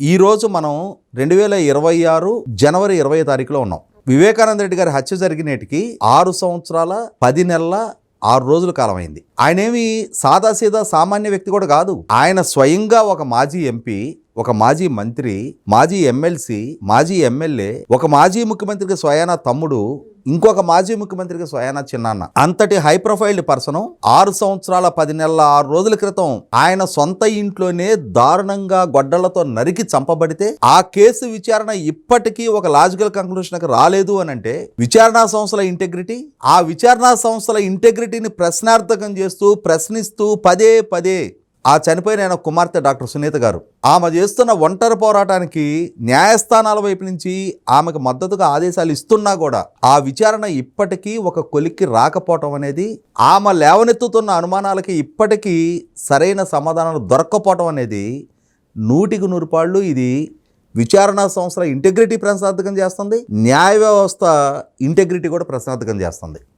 ఈ రోజు మనం 2026 జనవరి 20 తారీఖులో ఉన్నాం. వివేకానంద రెడ్డి గారి హత్య జరిగినేటికి 6 సంవత్సరాల 10 నెలల 6 రోజుల కాలం అయింది. ఆయనేమి సాదాసీదా సామాన్య వ్యక్తి కూడా కాదు. ఆయన స్వయంగా ఒక మాజీ ఎంపీ, ఒక మాజీ మంత్రి, మాజీ ఎమ్మెల్సీ, మాజీ ఎమ్మెల్యే, ఒక మాజీ ముఖ్యమంత్రికి స్వయానా తమ్ముడు, ఇంకొక మాజీ ముఖ్యమంత్రికి స్వయానా చిన్నాన్న. అంతటి హై ప్రొఫైల్డ్ పర్సన్ 6 సంవత్సరాల 10 నెలల 6 రోజుల క్రితం ఆయన సొంత ఇంట్లోనే దారుణంగా గొడ్డలతో నరికి చంపబడితే ఆ కేసు విచారణ ఇప్పటికీ ఒక లాజికల్ కంక్లూషన్కి రాలేదు అని అంటే విచారణా సంస్థల ఇంటెగ్రిటీ, ఆ విచారణా సంస్థల ఇంటెగ్రిటీని ప్రశ్నార్థకం చేస్తూ ప్రశ్నిస్తూ పదే పదే ఆ చనిపోయిన ఆయన కుమార్తె డాక్టర్ సునీత గారు ఆమె చేస్తున్న ఒంటరి పోరాటానికి న్యాయస్థానాల వైపు నుంచి ఆమెకు మద్దతుగా ఆదేశాలు ఇస్తున్నా కూడా ఆ విచారణ ఇప్పటికీ ఒక కొలిక్కి రాకపోవటం అనేది, ఆమె లేవనెత్తుతున్న అనుమానాలకి ఇప్పటికీ సరైన సమాధానాలు దొరక్కపోవటం అనేది 100కి 100 పాళ్ళు ఇది విచారణా సంస్థల ఇంటెగ్రిటీ ప్రశ్నార్థకం చేస్తుంది, న్యాయ వ్యవస్థ ఇంటెగ్రిటీ కూడా ప్రశ్నార్థకం చేస్తుంది.